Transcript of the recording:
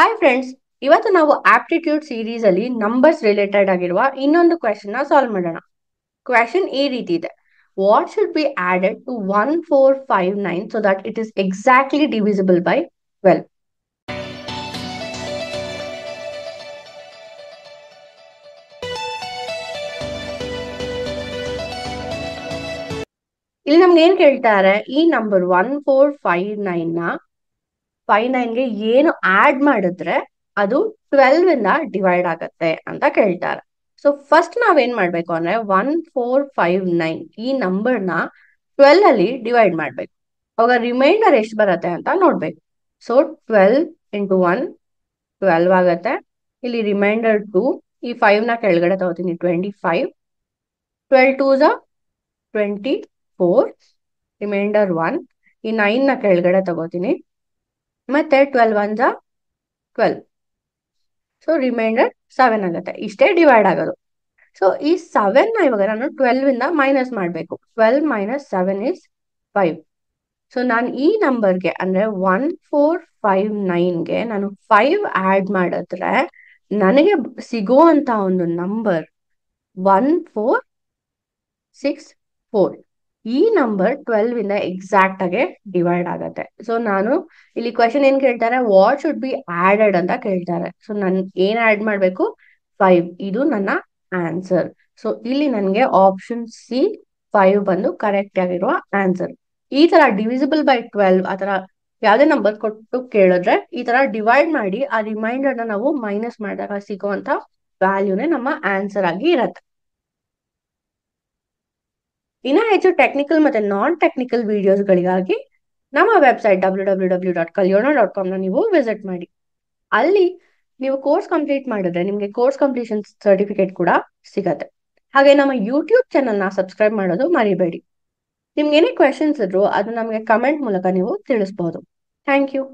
Hi friends, ಇವತ್ತು ನಾವು aptitude series ಅಲ್ಲಿ ನಂಬರ್ಸ್ ರಿಲೇಟೆಡ್ ಆಗಿರುವ ಇನ್ನೊಂದು ಕ್ವೆಶನ್ ನ ಸಾಲ್ವ್ ಮಾಡೋಣ. ಕ್ವೆಶನ್ ಈ ರೀತಿ ಇದೆ: what should be added to 1459 so that it is exactly divisible by 12? ಇಲ್ಲಿ ನಮ್ಗೆ ಏನ್ ಕೇಳ್ತಾರೆ, ಈ ನಂಬರ್ 1459 ನ 59ಗೆ ಏನು ಆಡ್ ಮಾಡಿದ್ರೆ ಅದು 12 ಇಂದ ಡಿವೈಡ್ ಆಗತ್ತೆ ಅಂತ ಕೇಳ್ತಾರೆ. ಸೊ ಫಸ್ಟ್ ನಾವೇನ್ ಮಾಡ್ಬೇಕು ಅಂದ್ರೆ 1459 ಈ ನಂಬರ್ನ 12 ಅಲ್ಲಿ ಡಿವೈಡ್ ಮಾಡ್ಬೇಕು. ಅವಾಗ ರಿಮೈಂಡರ್ ಎಷ್ಟು ಬರುತ್ತೆ ಅಂತ ನೋಡ್ಬೇಕು. ಸೊ 12 ಇಂಟು 1 12 ಆಗತ್ತೆ. ಇಲ್ಲಿ ರಿಮೈಂಡರ್ 2, ಈ 5 ನ ಕೆಳಗಡೆ ತಗೋತೀನಿ, 25. 12 2 24, ರಿಮೈಂಡರ್ 1. ಈ 9 ನ ಕೆಳಗಡೆ ತಗೋತೀನಿ, ಮತ್ತೆ 12 1 12. ಸೊ ರಿಮೈಂಡರ್ 7 ಆಗುತ್ತೆ. ಇಷ್ಟೇ ಡಿವೈಡ್ ಆಗೋದು. ಸೊ ಈ 7 ನ ಇವಾಗ ನಾನು 12 ಇಂದ ಮೈನಸ್ ಮಾಡಬೇಕು. 12 ಮೈನಸ್ 7 ಇಸ್ 5. ಸೊ ನಾನು ಈ ನಂಬರ್ಗೆ ಅಂದ್ರೆ 1459ಗೆ ನಾನು 5 ಆಡ್ ಮಾಡಿದ್ರೆ ನನಗೆ ಸಿಗುವಂತ ಒಂದು ನಂಬರ್ 1464. ಈ ನಂಬರ್ 12 ಇಂದ ಎಕ್ಸಾಕ್ಟ್ ಆಗಿ ಡಿವೈಡ್ ಆಗತ್ತೆ. ಸೊ ನಾನು ಇಲ್ಲಿ ಕ್ವೆಶನ್ ಏನ್ ಕೇಳ್ತಾರೆ, ವಾಟ್ ಶುಡ್ ಬಿ ಆಡೆಡ್ ಅಂತ ಕೇಳ್ತಾರೆ. ಸೊ ನನ್ ಏನ್ ಆಡ್ ಮಾಡ್ಬೇಕು? 5. ಇದು ನನ್ನ ಆನ್ಸರ್. ಸೊ ಇಲ್ಲಿ ನನಗೆ ಆಪ್ಷನ್ ಸಿ 5 ಬಂದು ಕರೆಕ್ಟ್ ಆಗಿರುವ ಆನ್ಸರ್. ಈ ತರ ಡಿವಿಸಿಬಲ್ ಬೈ 12 ಆತರ ಯಾವ್ದೇ ನಂಬರ್ ಕೊಟ್ಟು ಕೇಳಿದ್ರೆ ಈ ತರ ಡಿವೈಡ್ ಮಾಡಿ ಆ ರಿಮೈಂಡರ್ ನ ನಾವು ಮೈನಸ್ ಮಾಡಿದಾಗ ಸಿಗುವಂತ ವ್ಯಾಲ್ಯೂನೇ ನಮ್ಮ ಆನ್ಸರ್ ಆಗಿ ಇರತ್ತೆ. ಇನ್ನ ಹೆಚ್ಚು ಟೆಕ್ನಿಕಲ್ ಮತ್ತೆ ನಾನ್ ಟೆಕ್ನಿಕಲ್ ವಿಡಿಯೋಸ್ಗಳಿಗಾಗಿ ನಮ್ಮ ವೆಬ್ಸೈಟ್ www.kalyona.com ನ ನೀವು ವಿಸಿಟ್ ಮಾಡಿ. ಅಲ್ಲಿ ನೀವು ಕೋರ್ಸ್ ಕಂಪ್ಲೀಟ್ ಮಾಡಿದ್ರೆ ನಿಮ್ಗೆ ಕೋರ್ಸ್ ಕಂಪ್ಲೀಷನ್ ಸರ್ಟಿಫಿಕೇಟ್ ಕೂಡ ಸಿಗತ್ತೆ. ಹಾಗೆ ನಮ್ಮ ಯೂಟ್ಯೂಬ್ ಚಾನಲ್ ನ ಸಬ್ಸ್ಕ್ರೈಬ್ ಮಾಡೋದು ಮರಿಬೇಡಿ. ನಿಮ್ಗೆ ಏನೇ ಕ್ವೆಶನ್ಸ್ ಇದ್ರು ಅದು ನಮಗೆ ಕಮೆಂಟ್ ಮೂಲಕ ನೀವು ತಿಳಿಸಬಹುದು. Thank you.